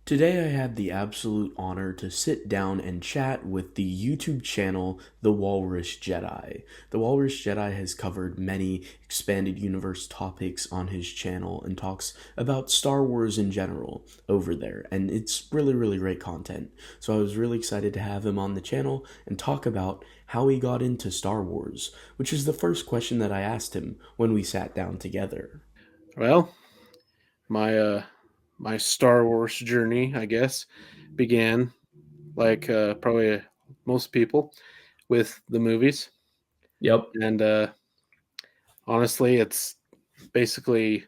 Today I had the absolute honor to sit down and chat with the YouTube channel The Walrus Jedi. The Walrus Jedi has covered many expanded universe topics on his channel and talks about Star Wars in general over there, and it's really, really great content. So I was really excited to have him on the channel and talk about how he got into Star Wars, which is the first question that I asked him when we sat down together. Well, my my Star Wars journey, I guess, began like probably most people with the movies, Yep. and honestly, it's basically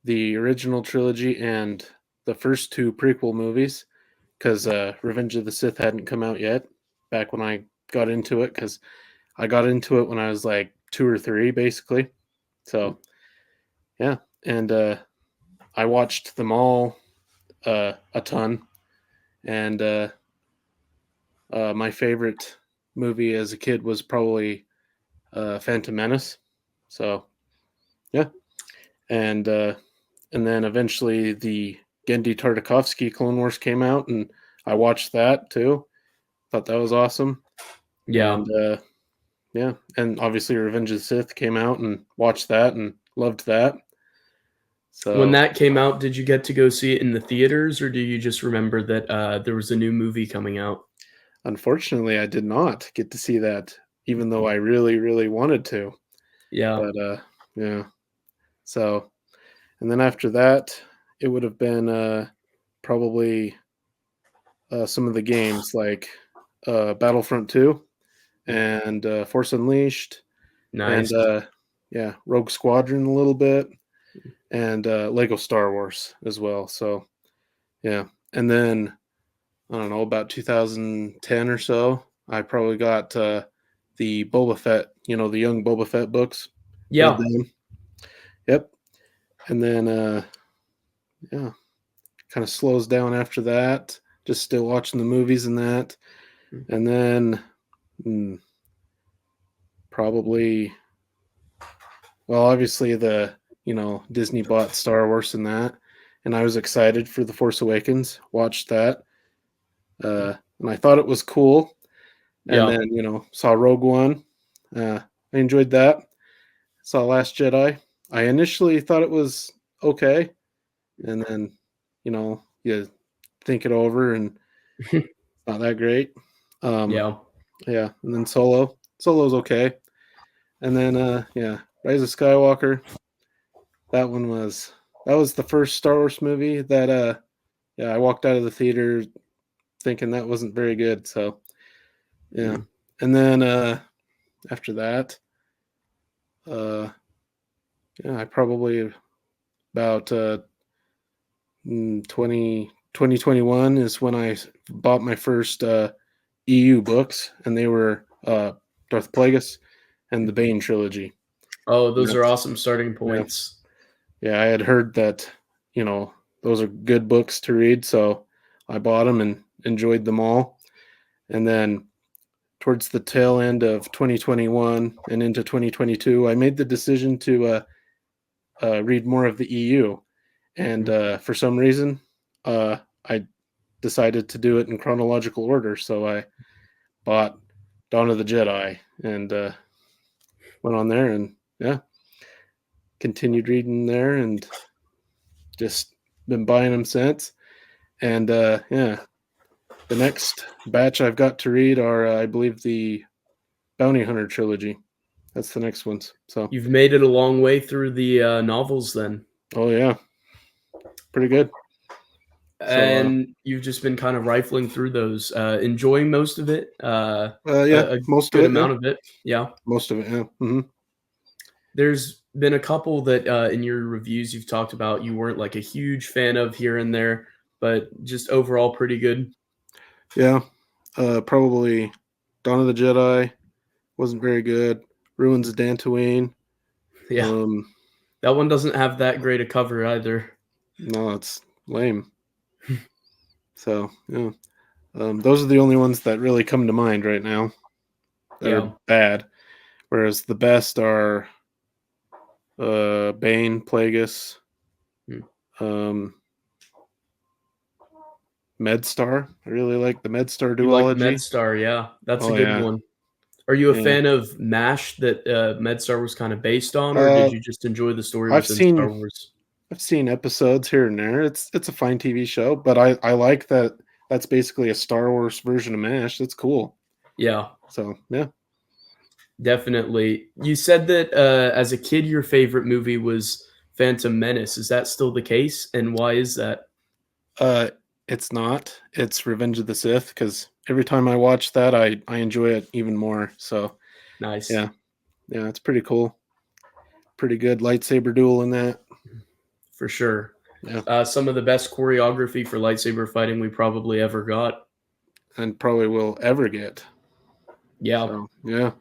the original trilogy and the first two prequel movies, because Revenge of the Sith hadn't come out yet. Back when I got into it, because I got into it when I was like 2 or 3, basically. So yeah, and I watched them all a ton, and my favorite movie as a kid was probably Phantom Menace. So yeah, and and then eventually the Gendy Tartakovsky Clone Wars came out, and I watched that too. Thought that was awesome, Yeah. and yeah, and obviously Revenge of the Sith came out, and watched that and loved that. When So that came out, did you get to go see it in the theaters, or do you just remember that there was a new movie coming out? unfortunately, I did not get to see that, even though I really, really wanted to. Yeah. But yeah. So, and then after that, it would have been probably some of the games like Battlefront 2 and Force Unleashed, and Nice. yeah, Rogue Squadron a little bit, and Lego Star Wars as well. So yeah, and then I don't know, about 2010 or so, I probably got the Boba Fett, the young Boba Fett books. Read Yeah. them. Yep. And then yeah, kind of slows down after that. Just still watching the movies and that. And then mm, probably, well, obviously Disney bought Star Wars and that, and I was excited for The Force Awakens. Watched that, and I thought it was cool. And Yeah. then saw Rogue One. I enjoyed that. Saw Last Jedi. I initially thought it was okay, and then you think it over, and it's not that great. Um, Yeah. yeah, and then Solo. Solo's okay, and then yeah, Rise of Skywalker. That was the first Star Wars movie that yeah, I walked out of the theater thinking that wasn't very good. So yeah, Mm. and then after that, uh, yeah, I probably about 2021 is when I bought my first EU books, and they were Darth Plagueis and the Bane trilogy. Oh, And those are that's awesome starting yeah, points. yeah. I had heard that those are good books to read, so I bought them and enjoyed them all. And then towards the tail end of 2021 and into 2022, I made the decision to read more of the EU, and Mm. for some reason, I decided to do it in chronological order. So I bought Dawn of the Jedi and went on there, and yeah, continued reading there, and just been buying them since. And yeah, the next batch I've got to read are, I believe, the Bounty Hunter trilogy. That's the next ones. So, You've made it a long way through the novels then. oh yeah, pretty good. So, And you've just been kind of rifling through those, enjoying most of it, yeah, a most of good it, yeah, amount of it. Yeah. most of it, yeah. Hmm. There's been a couple that in your reviews you've talked about you weren't like a huge fan of here and there, but just overall pretty good. Yeah, probably Dawn of the Jedi wasn't very good. Ruins of Dantooine. Yeah. Um, That one doesn't have that great a cover either. no, it's lame. So yeah, those are the only ones that really come to mind right now that are Yeah. bad. whereas the best are Bane, Plagueis, Hmm. um, Medstar. I really like the Medstar You like duology. MedStar, yeah. That's a Oh good yeah, one. Are you a yeah. fan of MASH that MedStar was kind of based on, or did Uh, you just enjoy the story I've within Star seen Wars? I've seen episodes here and there. It's a fine TV show, but I like that that's basically a Star Wars version of MASH. That's cool. Yeah, So yeah. definitely. You said that as a kid, your favorite movie was Phantom Menace. Is that still the case? And why is that? Uh, it's not. It's Revenge of the Sith because every time I watch that, I enjoy it even more. So Nice. yeah, yeah, it's pretty cool. Pretty good lightsaber duel in that. For sure. Yeah, Some of the best choreography for lightsaber fighting we probably ever got. and probably will ever get. Yeah, So yeah.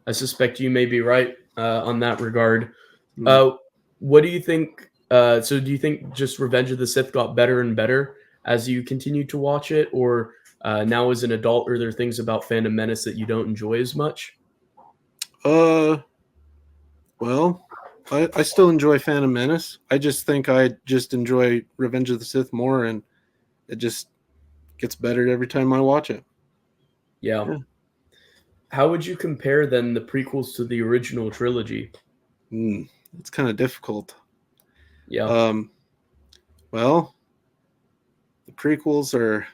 I suspect you may be right on that regard. Mm. Uh, what do you think? So, do you think just Revenge of the Sith got better and better as you continue to watch it, or now as an adult, are there things about Phantom Menace that you don't enjoy as much? Uh, well, I still enjoy Phantom Menace. I just think I just enjoy Revenge of the Sith more, and it just gets better every time I watch it. Yeah. Yeah. How would you compare then the prequels to the original trilogy? Mm, it's kind of difficult. Yeah. Um, well, the prequels are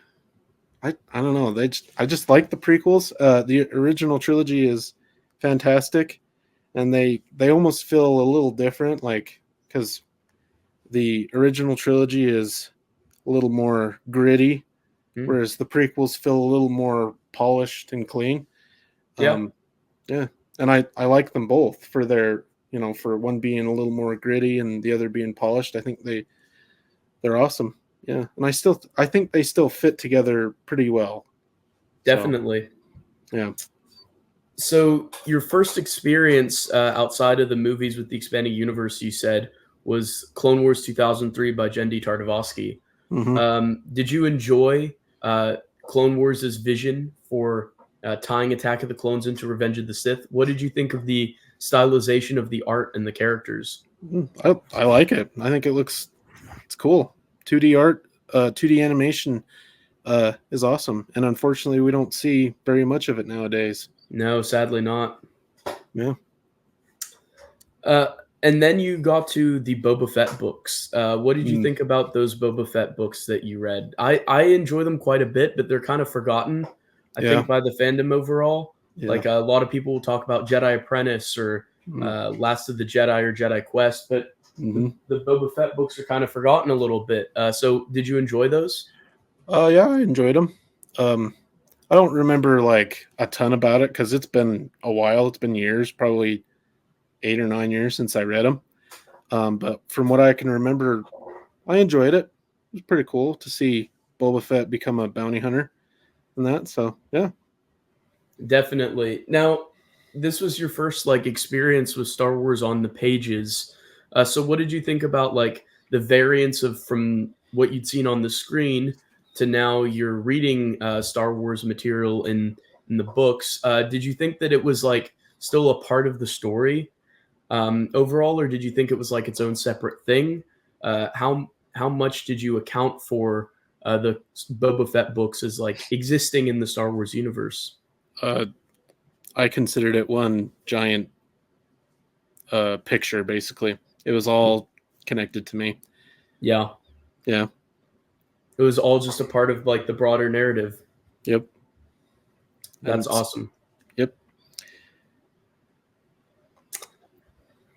I don't know. I just like the prequels. The original trilogy is fantastic, and they almost feel a little different, like because the original trilogy is a little more gritty, Hmm. whereas the prequels feel a little more polished and clean. Yeah. Um, yeah, and I like them both for their for one being a little more gritty and the other being polished. I think they're awesome. Yeah, and I think they still fit together pretty well. So Definitely. yeah. So, your first experience outside of the movies with the expanding universe, you said, was Clone Wars 2003 by Jendi Tartakovsky. Hmm. Did you enjoy Clone Wars' vision for tying Attack of the Clones into Revenge of the Sith? What did you think of the stylization of the art and the characters? I like it. I think it's cool. 2D art, 2D animation is awesome, and unfortunately, we don't see very much of it nowadays. No, sadly not. Yeah. Uh, and then you got to the Boba Fett books. What did you Mm, think about those Boba Fett books that you read? I enjoy them quite a bit, but they're kind of forgotten. I yeah. think by the fandom overall. Yeah. Like a lot of people will talk about Jedi Apprentice or Mm, Last of the Jedi or Jedi Quest, but hmm. the Boba Fett books are kind of forgotten a little bit. So did you enjoy those? Yeah, I enjoyed them. Um, I don't remember like a ton about it because it's been a while. It's been years, probably 8 or 9 years since I read them. But from what I can remember, I enjoyed it. It was pretty cool to see Boba Fett become a bounty hunter and that. So yeah. Definitely. Now, this was your first like experience with Star Wars on the pages. So what did you think about like the variance of from what you'd seen on the screen to now you're reading Star Wars material in the books? Did you think that it was like still a part of the story overall, or did you think it was like its own separate thing? How much did you account for the Boba Fett books as like existing in the Star Wars universe? Uh, I considered it one giant picture. Basically, it was all connected to me. Yeah. Yeah. It was all just a part of like the broader narrative. Yep. And That's awesome. yep.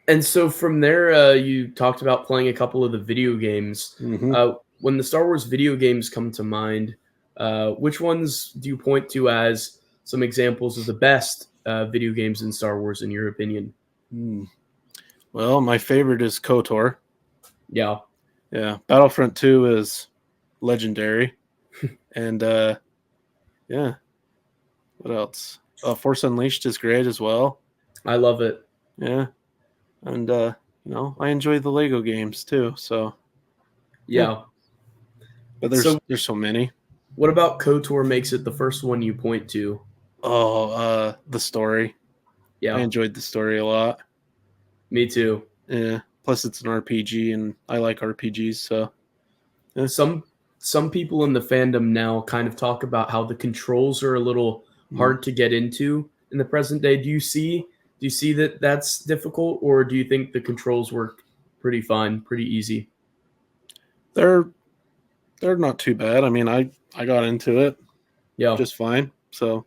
And so from there, you talked about playing a couple of the video games. Hmm. When the Star Wars video games come to mind, which ones do you point to as some examples of the best video games in Star Wars, in your opinion? Mm. Well, my favorite is KOTOR. Yeah, Yeah, Battlefront 2 is legendary. And yeah, what else? Force Unleashed is great as well. I love it. Yeah, and I enjoy the Lego games too. So yeah, Yeah. but So, there's so many. what about KOTOR makes it the first one you point to? Oh, the story. I Yeah, enjoyed the story a lot. me too. Yeah. Plus, it's an RPG, and I like RPGs. So yeah. Some some people in the fandom now kind of talk about how the controls are a little Mhm. hard to get into in the present day. Do you see that that's difficult, or do you think the controls work pretty fine, pretty easy? They're they're not too bad. I mean, I got into it Yeah, just fine. So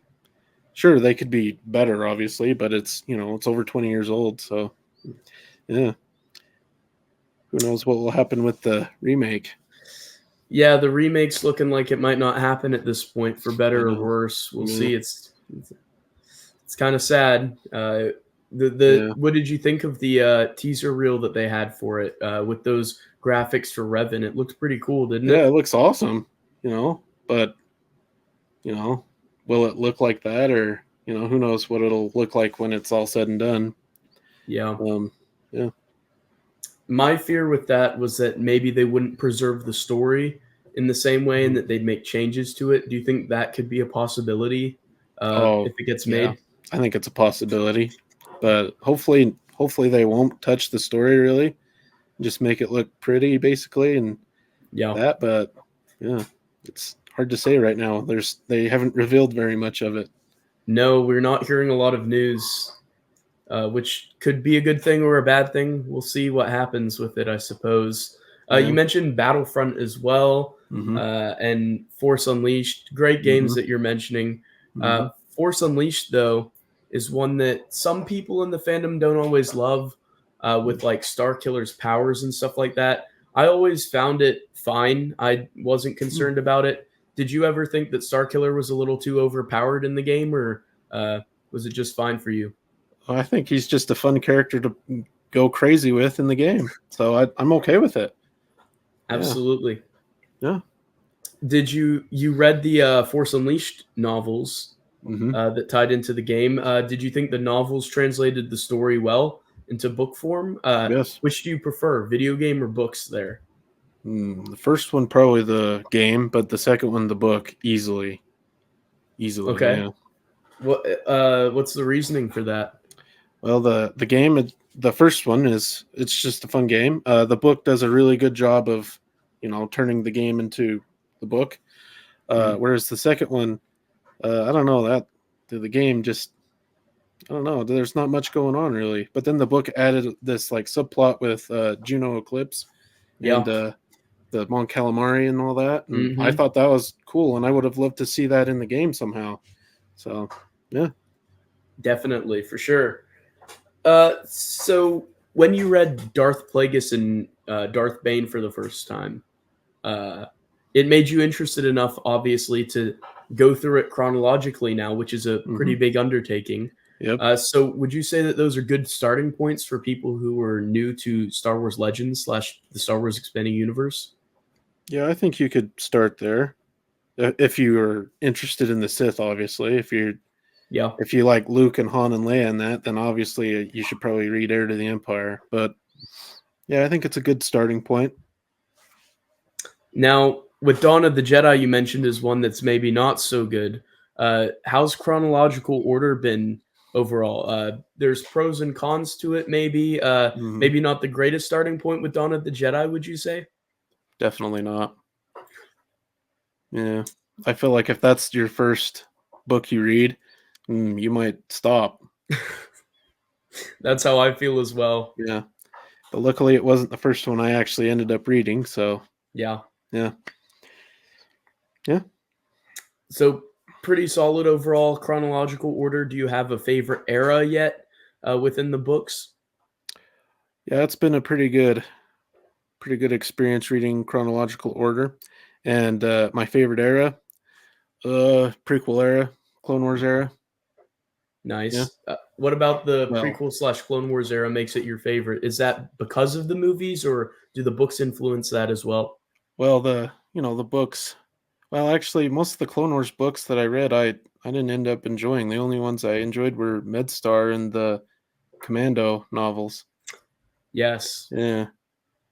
sure, they could be better, obviously, but it's over 20 years old. So yeah, who knows what will happen with the remake? yeah. The remake's looking like it might not happen at this point, for I better or know. worse. We'll Yeah. see. It's kind of sad. The Yeah. what did you think of the teaser reel that they had for it with those graphics for Revan? It looked pretty cool, didn't Yeah, it? it looks awesome, but you know, will it look like that, or who knows what it'll look like when it's all said and done. Yeah. Um, yeah. My fear with that was that maybe they wouldn't preserve the story in the same way and Mhm. that they'd make changes to it. Do you think that could be a possibility Oh, if it gets yeah. made? I think it's a possibility, but hopefully they won't touch the story really. Just make it look pretty, basically, and Yeah. that. But yeah, it's hard to say right now. They haven't revealed very much of it. No, we're not hearing a lot of news, which could be a good thing or a bad thing. We'll see what happens with it, I suppose. You Yeah. mentioned Battlefront as well, Mm-hmm. and Force Unleashed. Great games Mm-hmm. that you're mentioning. Mm-hmm. Force Unleashed, though, is one that some people in the fandom don't always love, with like Star Killer's powers and stuff like that. I always found it fine. I wasn't concerned about it. Did you ever think that Star Killer was a little too overpowered in the game, or was it just fine for you? I think he's just a fun character to go crazy with in the game, so I'm okay with it. Yeah. Absolutely. Yeah. Did you read the Force Unleashed novels Mm-hmm. that tied into the game? Did you think the novels translated the story well into book form? Yes. Which do you prefer, video game or books? There. The first one probably the game, but the second one the book easily. Easily, Okay. yeah. What's the reasoning for that? Well, the game, the first one it's just a fun game. The book does a really good job of, turning the game into the book. Mm, Whereas the second one, I don't know that the game just I don't know. There's not much going on really. But then the book added this like subplot with Juno Eclipse and yeah. the Mon Calamari and all that, and I Hmm. thought that was cool, and I would have loved to see that in the game somehow. So yeah. Definitely, for sure. So when you read Darth Plagueis and Darth Bane for the first time, uh, it made you interested enough, obviously, to go through it chronologically now, which is a pretty Hmm. big undertaking. Yep. So, would you say that those are good starting points for people who are new to Star Wars Legends slash the Star Wars Expanding Universe? Yeah, I think you could start there. If you are interested in the Sith, obviously. Yeah. If you like Luke and Han and Leia and that, then obviously you should probably read Heir to the Empire. But yeah, I think it's a good starting point. Now, with Dawn of the Jedi, you mentioned is one that's maybe not so good. How's chronological order been overall? There's pros and cons to it, maybe. Hmm. Maybe not the greatest starting point with Dawn of the Jedi, would you say? Definitely not. Yeah, I feel like if that's your first book you read, you might stop. That's how I feel as well. Yeah, but luckily it wasn't the first one I actually ended up reading. So Yeah. yeah, yeah, So pretty solid overall chronological order. Do you have a favorite era yet within the books? yeah. It's been a pretty good experience reading chronological order, and my favorite era, prequel era, Clone Wars era. Yeah. Nice. What about the Well, prequel slash Clone Wars era makes it your favorite? Is that because of the movies, or do the books influence that as well? the books. Well, actually, most of the Clone Wars books that I read, I didn't end up enjoying. The only ones I enjoyed were MedStar and the Commando novels. Yes, Yeah,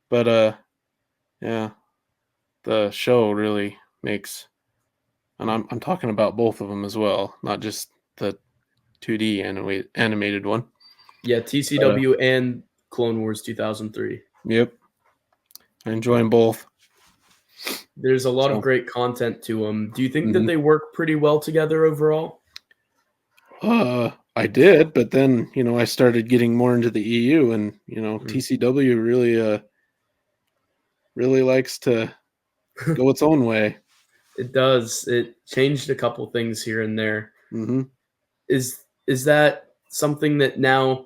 but yeah, the show really makes, and I'm talking about both of them as well, not just the 2D animated one. Yeah, TCW and Clone Wars 2003. Yep, I enjoy them both. There's a lot of So, great content to them. Do you think that mhm. they work pretty well together overall? I did, but then I started getting more into the EU, and Mm. TCW really likes to go its own way. It does. It changed a couple things here and there. Hmm. Is that something that now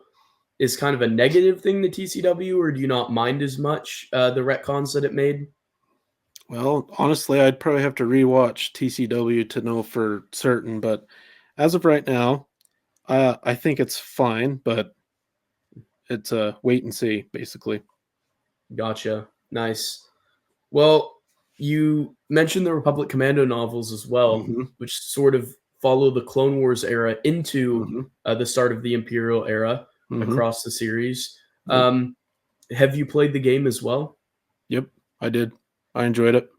is kind of a negative thing to TCW, or do you not mind as much the retcons that it made? Well, honestly, I'd probably have to rewatch TCW to know for certain, but as of right now, I think it's fine, but it's a wait and see, basically. Gotcha. Nice. Well, you mentioned the Republic Commando novels as well, Hmm. which sort of follow the Clone Wars era into Hmm. the start of the Imperial era Hmm. across the series. Yep. Have you played the game as well? Yep. I did. I enjoyed it.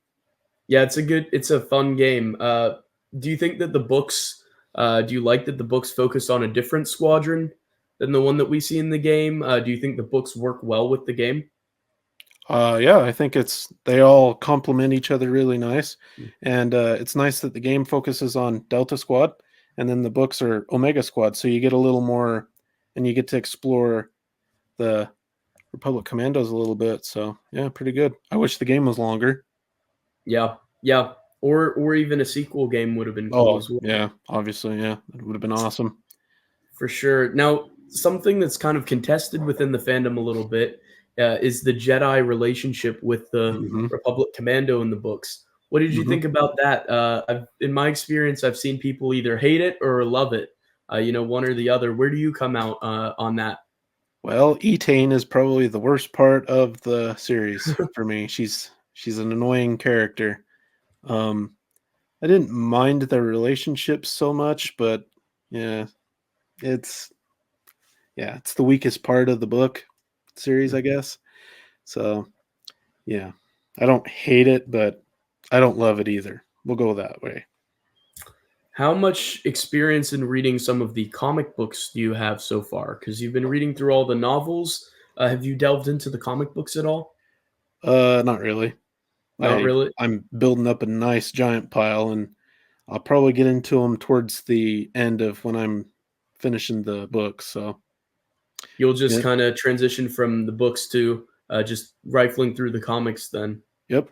Yeah, it's a fun game. Do you think that the books, do you like that the books focus on a different squadron than the one that we see in the game? Do you think the books work well with the game? Yeah, I think they all complement each other really nice, and it's nice that the game focuses on Delta Squad, and then the books are Omega Squad, so you get a little more, and you get to explore the Republic Commandos a little bit. So yeah, pretty good. I wish the game was longer. Yeah, yeah. Or even a sequel game would have been cool Oh as well. yeah, obviously yeah, that would have been awesome. For sure. Now, something that's kind of contested within the fandom a little bit is the Jedi relationship with the Hmm. Republic Commando in the books. What did you Hmm. think about that? In my experience, I've seen people either hate it or love it. One or the other. Where do you come out on that? Well, Etane is probably the worst part of the series for me. She's an annoying character. Um, I didn't mind their relationship so much, but yeah, it's it's the weakest part of the book series, I guess. So yeah, I don't hate it, but I don't love it either. We'll go that way. How much experience in reading some of the comic books do you have so far? Because you've been reading through all the novels. Have you delved into the comic books at all? Not really. Not really. I'm building up a nice giant pile, and I'll probably get into them towards the end of when I'm finishing the book. So You'll just yeah, kind of transition from the books to just rifling through the comics then. yep,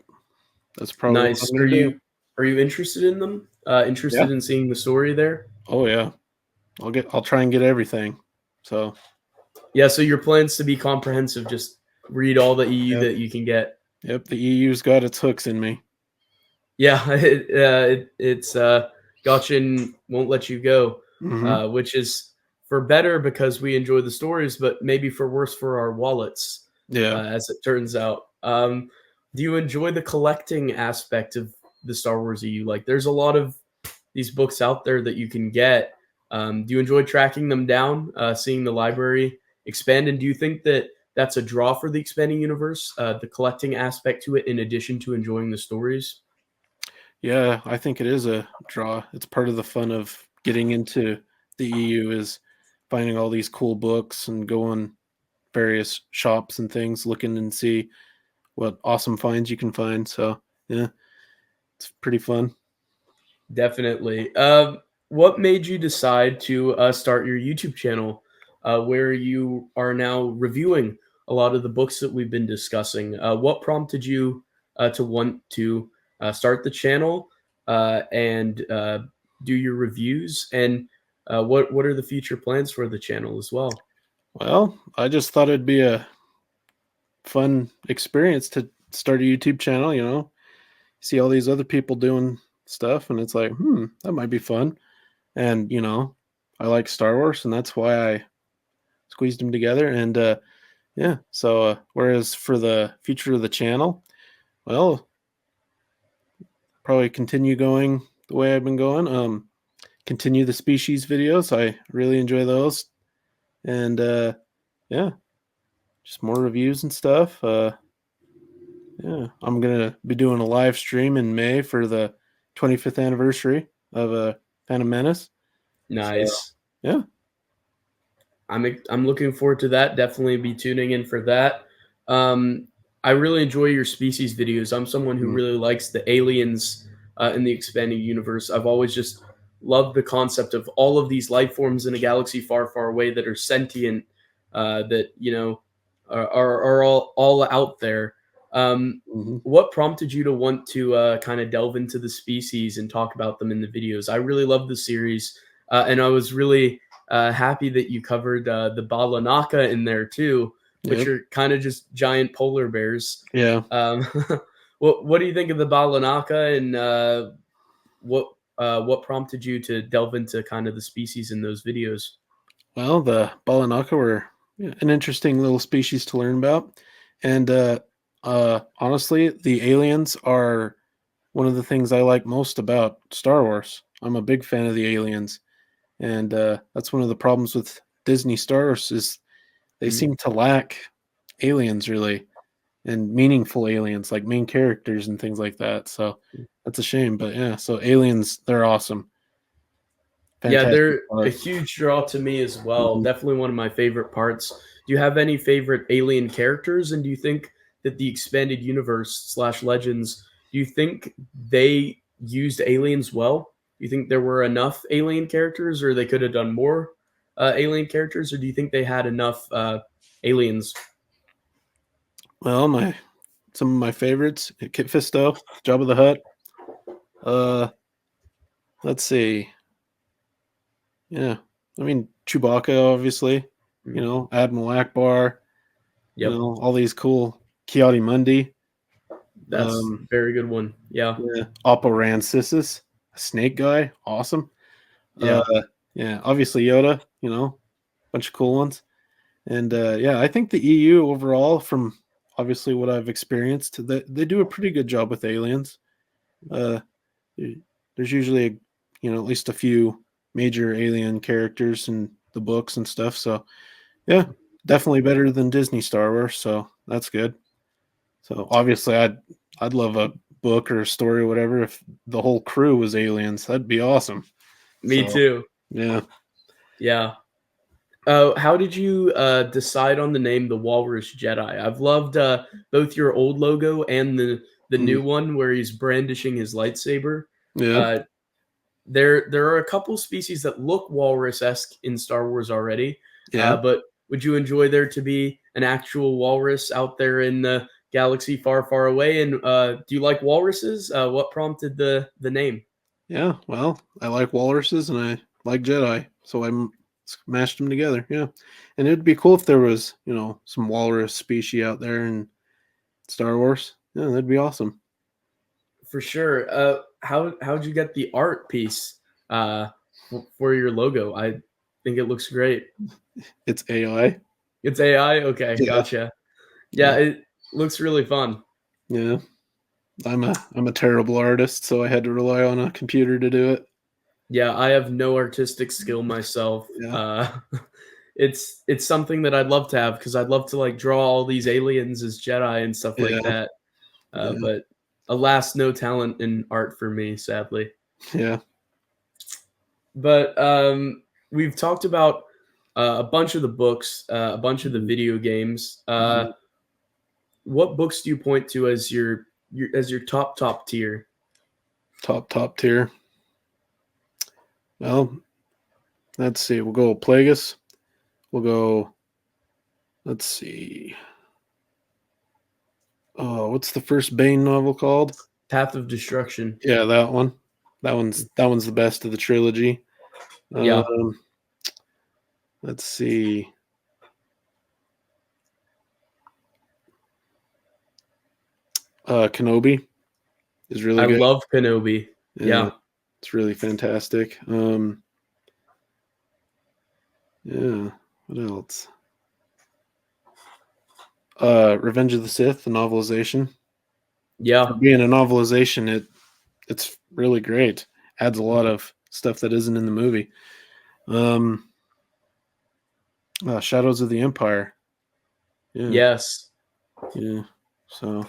that's probably what Nice. I'm gonna do. Are you interested in them? Yeah. Interested in seeing the story there? Oh yeah. I'll try and get everything. So Yeah, so your plans to be comprehensive, just read all the EU yep, that you can get. yep. The EU's got its hooks in me. Yeah, it's gotcha and won't let you go, Hmm. which is for better because we enjoy the stories, but maybe for worse for our wallets, Yeah. as it turns out. Do you enjoy the collecting aspect of the Star Wars EU? Like, there's a lot of these books out there that you can get. Do you enjoy tracking them down, seeing the library expand? And do you think that that's a draw for the expanding universe, the collecting aspect to it, in addition to enjoying the stories? Yeah, I think it is a draw. It's part of the fun of getting into the EU is finding all these cool books and going various shops and things, looking and see what awesome finds you can find. So yeah, it's pretty fun. Definitely. What made you decide to start your YouTube channel, where you are now reviewing a lot of the books that we've been discussing? What prompted you to want to start the channel and do your reviews? And what are the future plans for the channel as well? Well, I just thought it'd be a fun experience to start a YouTube channel, see all these other people doing stuff and it's like, that might be fun. And, I like Star Wars and that's why I squeezed them together. And yeah, so whereas for the future of the channel, well, probably continue going the way I've been going. Continue the species videos. I really enjoy those. And yeah, just more reviews and stuff. Yeah, I'm gonna be doing a live stream in May for the 25th anniversary of Phantom Menace. So Nice. yeah, I'm looking forward to that. Definitely be tuning in for that. Um, I really enjoy your species videos. I'm someone who Mm, really likes the aliens in the expanding universe. I've always just loved the concept of all of these life forms in a galaxy far, far away that are sentient, that are all out there. Um, mhm. what prompted you to want to kind of delve into the species and talk about them in the videos? I really love the series, and I was really happy that you covered the Balanaka in there too, which Yep. are kind of just giant polar bears. Yeah. Um, what do you think of the Balanaka, and what prompted you to delve into kind of the species in those videos? Well, the Balanaka were, yeah, an interesting little species to learn about, and honestly, the aliens are one of the things I like most about Star Wars. I'm a big fan of the aliens, and that's one of the problems with Disney Star Wars is they Mhm. seem to lack aliens really, and meaningful aliens like main characters and things like that. So that's a shame, but yeah. So aliens, they're awesome, Yeah, fantastic they're a part. huge draw to me as well. Mhm. Definitely one of my favorite parts. Do you have any favorite alien characters? And do you think that the expanded universe slash legends, do you think they used aliens well? Do you think there were enough alien characters, or they could have done more alien characters, or do you think they had enough aliens? Well, my some of my favorites: Kit Fisto, Jabba the Hutt. Uh, let's see. Yeah, I mean Chewbacca, obviously. You Mm, know, Admiral Akbar. You yep, know, all these cool Kiadi Mundi. that's a very good one. Yeah, Yeah, Oppo Rancisis, Snake Guy, awesome. Uh, yeah. yeah, obviously Yoda. You know, bunch of cool ones. And yeah, I think the EU overall, from obviously what I've experienced, they do a pretty good job with aliens. Uh, there- there's usually at least a few major alien characters in the books and stuff. So yeah, definitely better than Disney Star Wars. So that's good. So obviously, I'd love a book or a story or whatever if the whole crew was aliens. That'd be awesome. Me So too. yeah, Yeah. How did you decide on the name the Walrus Jedi? I've loved both your old logo and the mm, new one where he's brandishing his lightsaber. yeah, Uh, there are a couple species that look walrus-esque in Star Wars already, yeah, but would you enjoy there to be an actual walrus out there in the galaxy far, far away? And do you like walruses? What prompted the name? yeah. Well, I like walruses and I like Jedi, so smashed them together. Yeah, and it'd be cool if there was some walrus species out there in Star Wars. Yeah, that'd be awesome. For sure. How'd you get the art piece for your logo? I think it looks great. It's AI. It's AI. Okay, Yeah, gotcha. yeah, Yeah, it looks really fun. yeah. I'm a terrible artist, so I had to rely on a computer to do it. Yeah, I have no artistic skill myself. Yeah, It's something that I'd love to have because I'd love to like draw all these aliens as Jedi and stuff like yeah, that. yeah, But alas, no talent in art for me, sadly. yeah. But we've talked about a bunch of the books, a bunch of the Mhm, video games. mhm. What books do you point to as your top tier? Top tier. Well, let's see. We'll go Plagueis. We'll go. Let's see. Oh, what's the first Bane novel called? Path of Destruction. Yeah, that one. That one's the best of the trilogy. Yeah, Um, let's see. Kenobi is really I good. love Kenobi. Yeah, Yeah, it's really fantastic. Yeah. What else? Revenge of the Sith, the novelization. For yeah, being a novelization, it's really great. Adds a lot of stuff that isn't in the movie. Um, Shadows of the Empire. Yeah, yes. yeah. So yeah.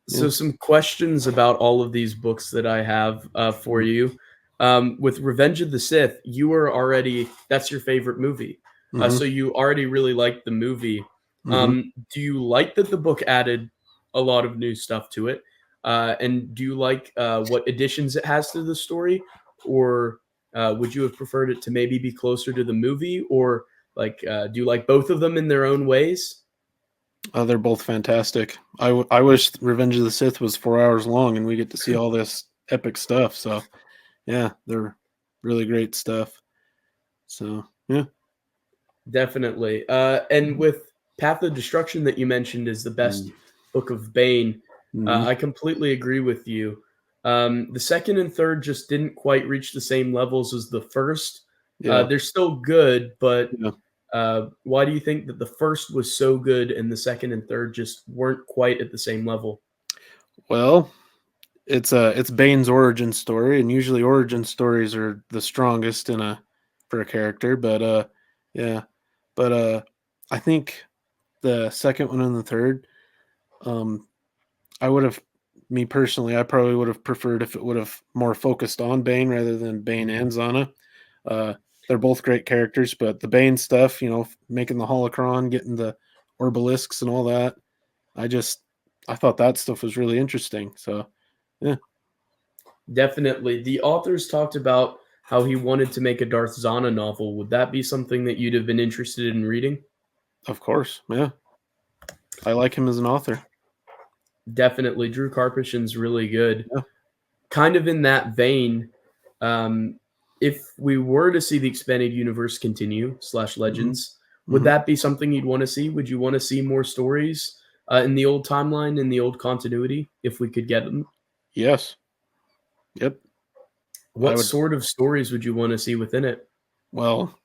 So some questions about all of these books that I have for Mm, you. With Revenge of the Sith, you were already that's your favorite movie. Mm-hmm. So you already really liked the movie. Mm-hmm. Do you like that the book added a lot of new stuff to it? And do you like what additions it has to the story, or would you have preferred it to maybe be closer to the movie, or like do you like both of them in their own ways? They're both fantastic. I wish Revenge of the Sith was 4 hours long and we get to see all this epic stuff. So yeah, they're really great stuff. So yeah. Definitely. And with Path of Destruction that you mentioned is the best Mm-hmm. book of Bane, Mm-hmm. I completely agree with you. The second and third just didn't quite reach the same levels as the first. Yeah. They're still good, but Yeah. why do you think that the first was so good and the second and third just weren't quite at the same level? Well, it's Bane's origin story, and usually origin stories are the strongest in a for a character. But yeah, but I think the second one and the third, um, I would have, me personally, I probably would have preferred if it would have more focused on Bane rather than Bane and Zana. Uh, they're both great characters, but the Bane stuff, making the holocron, getting the orbalisks and all that, I just I thought that stuff was really interesting. So yeah, Definitely. The authors talked about how he wanted to make a Darth Zana novel. Would that be something that you'd have been interested in reading? of course, yeah, I like him as an author. Definitely. Drew Karpyshyn's really good. Yeah. Kind of in that vein, um, if we were to see the expanded universe continue slash Hmm. legends, would Hmm. that be something you'd want to see? Would you want to see more stories in the old timeline, in the old continuity, if we could get them? Yes. Yep. I What would. sort of stories would you want to see within it? Well,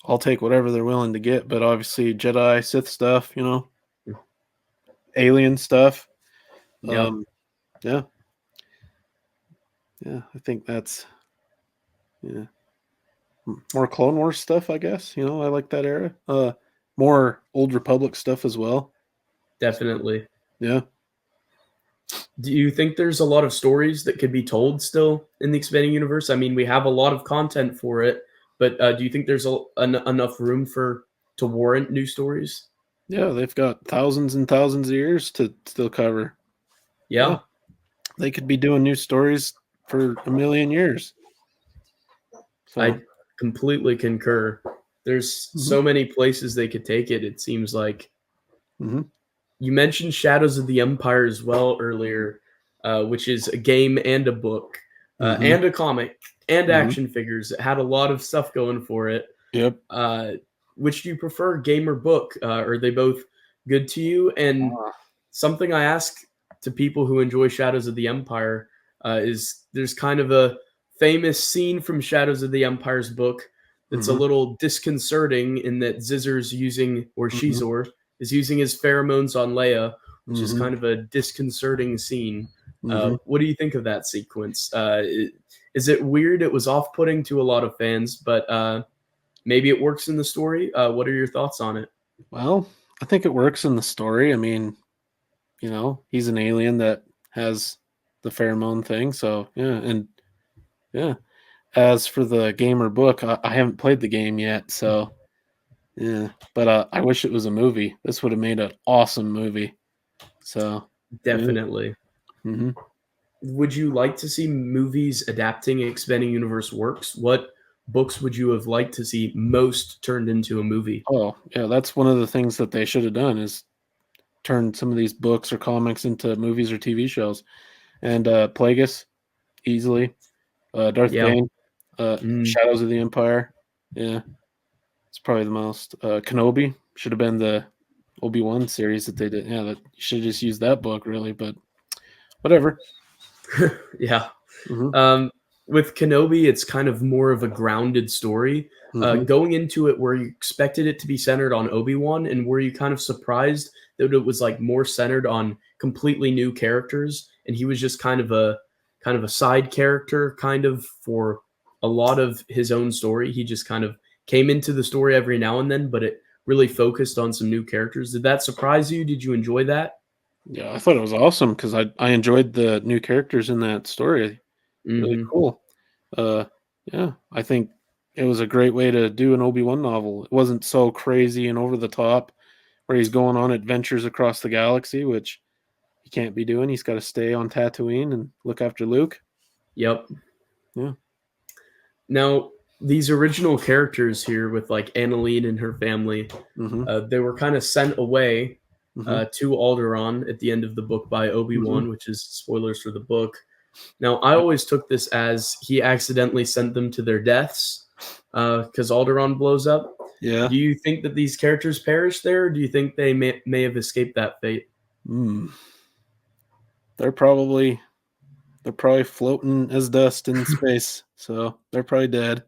I'll take whatever they're willing to get, but obviously Jedi, Sith stuff, alien stuff. Yep, Um, yeah, yeah. I think that's yeah. More Clone Wars stuff, I guess. I like that era. More Old Republic stuff as well. So definitely. yeah. Do you think there's a lot of stories that could be told still in the expanding universe? I mean, we have a lot of content for it, but do you think there's enough room for to warrant new stories? Yeah, they've got thousands and thousands of years to still cover. Yeah, Yeah, they could be doing new stories for a million years. So, I completely concur. There's hmm. so many places they could take it. It seems like Hmm. you mentioned Shadows of the Empire as well earlier, which is a game and a book, Hmm. and a comic and Hmm. action figures. It had a lot of stuff going for it. Yep. Uh, which do you prefer, game or book? Are they both good to you? And Uh, something I ask to people who enjoy Shadows of the Empire is there's kind of a famous scene from Shadows of the Empire's book that's a hmm. little disconcerting in that Zizzer's using, or Hmm. Shizor is using his pheromones on Leia, which is Hmm. kind of a disconcerting scene. Hmm. What do you think of that sequence? Is it weird? It was off putting to a lot of fans, but maybe it works in the story. What are your thoughts on it? Well, I think it works in the story. I mean, he's an alien that has the pheromone thing. So yeah, and yeah. As for the game or book, I haven't played the game yet, so yeah. But I wish it was a movie. This would have made an awesome movie. So yeah. Definitely. Hmm. Would you like to see movies adapting expanding universe works? What books would you have liked to see most turned into a movie? Oh yeah, that's one of the things that they should have done is turn some of these books or comics into movies or TV shows. And Plagueis easily, Darth Yeah. Bane, Mm, Shadows of the Empire. Yeah, it's probably the most. Kenobi should have been the Obi-Wan series that they did. Yeah, that you should have just used that book really, but whatever. yeah. Hmm. Um, with Kenobi, it's kind of more of a grounded story. Hmm. Going into it, where you expected it to be centered on Obi Wan, and were you kind of surprised that it was like more centered on completely new characters, and he was just kind of a side character, kind of for a lot of his own story. He just kind of came into the story every now and then, but it really focused on some new characters. Did that surprise you? Did you enjoy that? Yeah, I thought it was awesome because I enjoyed the new characters in that story. Really Hmm. cool. Uh, yeah, I think it was a great way to do an Obi-Wan novel. It wasn't so crazy and over the top where he's going on adventures across the galaxy, which he can't be doing. He's got to stay on Tatooine and look after Luke. Yep. Yeah. Now, these original characters here with like Annalene and her family, Mm-hmm. they were kind of sent away Mm-hmm. to Alderaan at the end of the book by Mm-hmm. Obi-Wan, which is spoilers for the book. Now, I Yep. always took this as he accidentally sent them to their deaths because Alderaan blows up. Yeah. Do you think that these characters perished there, or do you think they may have escaped that fate? Mm. They're probably floating as dust in space, so they're probably dead.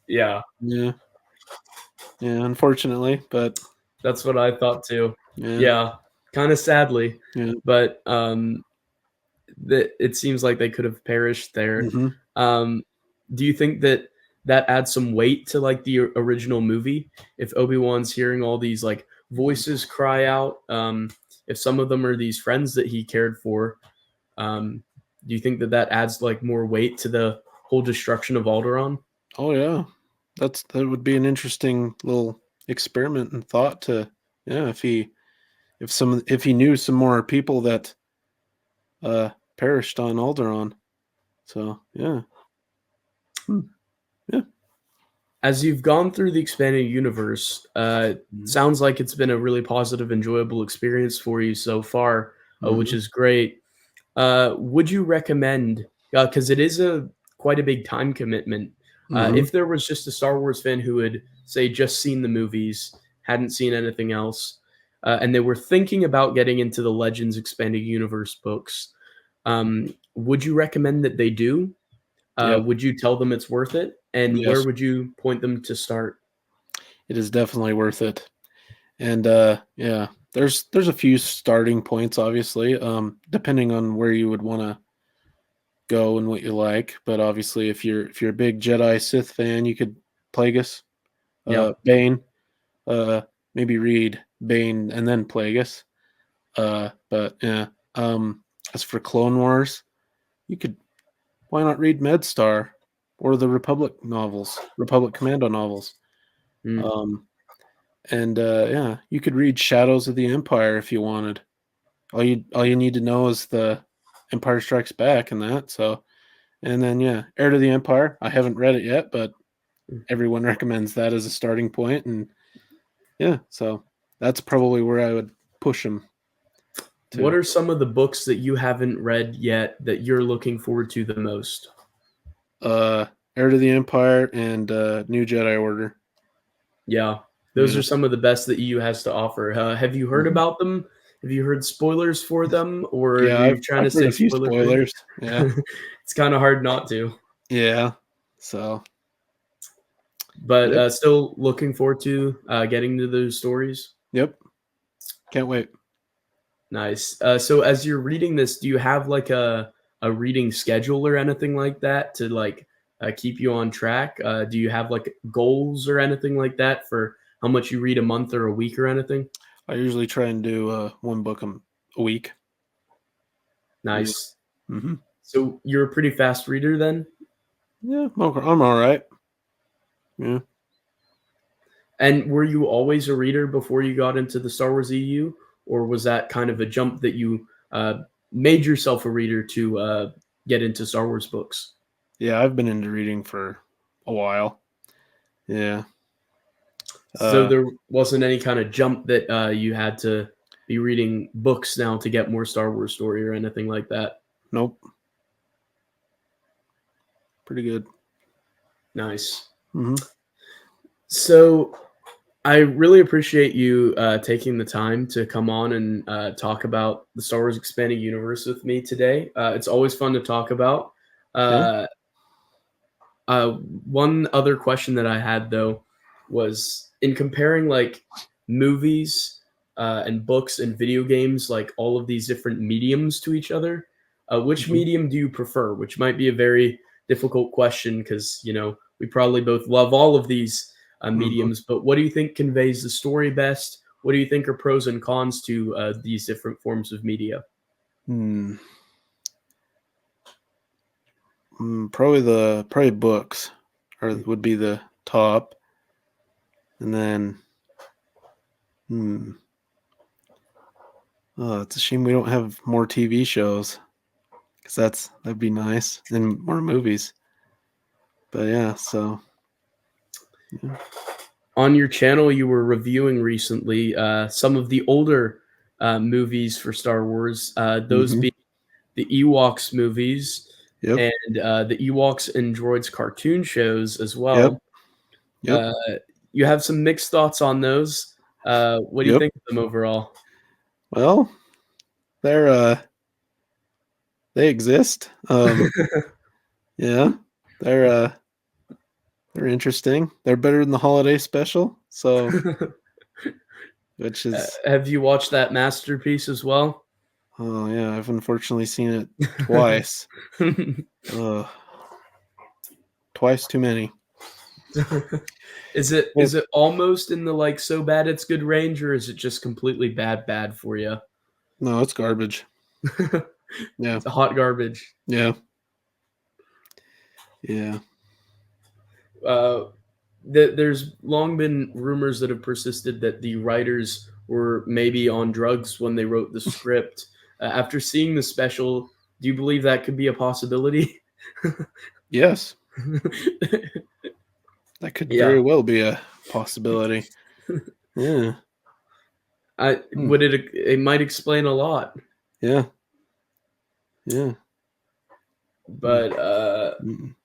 Yeah, Yeah, yeah, unfortunately, but that's what I thought too. yeah, Yeah, kind of sadly, yeah, but that it seems like they could have perished there. hmm Um, do you think that that adds some weight to like the original movie? If Obi-Wan's hearing all these like voices cry out, if some of them are these friends that he cared for, um, do you think that that adds like more weight to the whole destruction of Alderaan? Oh yeah, that would be an interesting little experiment and thought to, yeah, if he knew some more people that perished on Alderaan. So yeah, hmm, yeah, As you've gone through the expanded universe, sounds like it's been a really positive, enjoyable experience for you so far, which mm-hmm. is great. Would you recommend? Because it is a quite a big time commitment. Mm-hmm. If there was just a Star Wars fan who had, say, just seen the movies, hadn't seen anything else, and they were thinking about getting into the Legends Expanded Universe books, would you recommend that they do? Yep, Would you tell them it's worth it? And where yes, would you point them to start? it is definitely worth it. And yeah, there's a few starting points, obviously, depending on where you would want to go and what you like. But obviously, if you're a big Jedi Sith fan, you could Plagueis, Yep. Bane, uh, maybe read Bane and then Plagueis. But yeah, as for Clone Wars, you could why not read Medstar or the Republic novels, Republic Commando novels. Mm. Um, and yeah, you could read Shadows of the Empire if you wanted. All you need to know is the Empire Strikes Back and that. So, and then yeah, Heir to the Empire. I haven't read it yet, but everyone recommends that as a starting point. And yeah, so that's probably where I would push them What to. are some of the books that you haven't read yet that you're looking forward to the most? Uh, Heir to the Empire and New Jedi Order. Yeah, those Yeah. are some of the best that EU has to offer. Have you heard Mhm. about them? Have you heard spoilers for them, or are Yeah, you I've trying to I've heard stay a few spoiler free? spoilers. Yeah, It's kind of hard not to, yeah. So, but yep, still looking forward to getting to those stories. yep. Can't wait. Nice. So as you're reading this, do you have like a reading schedule or anything like that to like keep you on track? Do you have like goals or anything like that for how much you read a month or a week or anything? I usually try and do one book a week. Yeah. Nice. hmm So you're a pretty fast reader then? Yeah, I'm all right. Yeah. And were you always a reader before you got into the Star Wars EU, or was that kind of a jump that you made yourself a reader to get into Star Wars books? Yeah, I've been into reading for a while. Yeah. So Uh, there wasn't any kind of jump that you had to be reading books now to get more Star Wars story or anything like that. nope. Pretty good. Nice. hmm So I really appreciate you taking the time to come on and talk about the Star Wars expanding universe with me today. It's always fun to talk about. Yeah. Uh, one other question that I had though was in comparing like movies and books and video games, like all of these different mediums to each other. Which hmm medium do you prefer? Which might be a very difficult question because we probably both love all of these hmm mediums. But what do you think conveys the story best? What do you think are pros and cons to these different forms of media? Hmm. Probably books would be the top, and then oh, it's a shame we don't have more TV shows, because that'd be nice, and more movies. But yeah, so yeah. On your channel, you were reviewing recently some of the older movies for Star Wars, those Mm-hmm. being the Ewoks movies Yep. and the Ewoks and Droids cartoon shows as Yep. well. Yep. Uh, you have some mixed thoughts on those. What do you Yep. think of them overall? Well, they're they exist. Yeah, they're they're interesting. They're better than the holiday special. So, which is Have you watched that masterpiece as well? oh yeah, I've unfortunately seen it twice. Uh, twice too many. Is it Well, is it almost in the like so bad it's good range, or is it just completely bad for you? no, it's garbage. Yeah. It's hot garbage. Yeah. Yeah. Uh, there's long been rumors that have persisted that the writers were maybe on drugs when they wrote the script. After seeing the special, do you believe that could be a possibility? Yes. That could very Yeah. well be a possibility. Yeah. Hmm. It might explain a lot. Yeah. Yeah. Hmm. But Mm.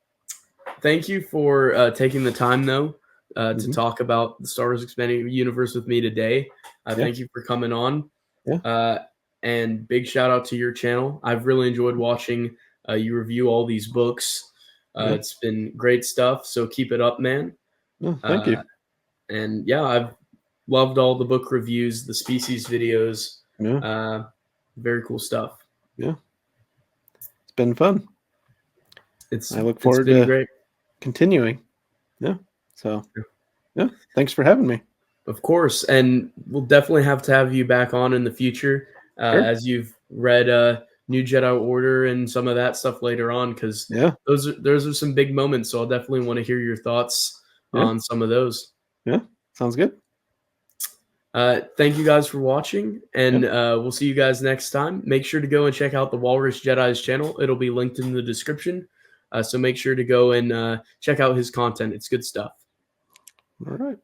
thank you for taking the time, though, to Mm-hmm. talk about the Star Wars Expanding Universe with me today. Yeah. Thank you for coming on. Yeah. Uh, and big shout out to your channel. I've really enjoyed watching you review all these books. Yeah. It's been great stuff. So keep it up, man. Oh, thank Uh, you. and yeah, I've loved all the book reviews, the species videos. Yeah. Uh, Very cool stuff. Yeah. It's been fun. It's I look it's forward been to great. continuing. Yeah. So, yeah. Thanks for having me. Of course, and we'll definitely have to have you back on in the future Sure. as you've read New Jedi Order and some of that stuff later on, because Yeah. those are some big moments. So I'll definitely want to hear your thoughts Yeah. on some of those. Yeah. Sounds good. Thank you guys for watching, and Yep. we'll see you guys next time. Make sure to go and check out the Walrus Jedi's channel. It'll be linked in the description. So make sure to go and check out his content. It's good stuff. All right.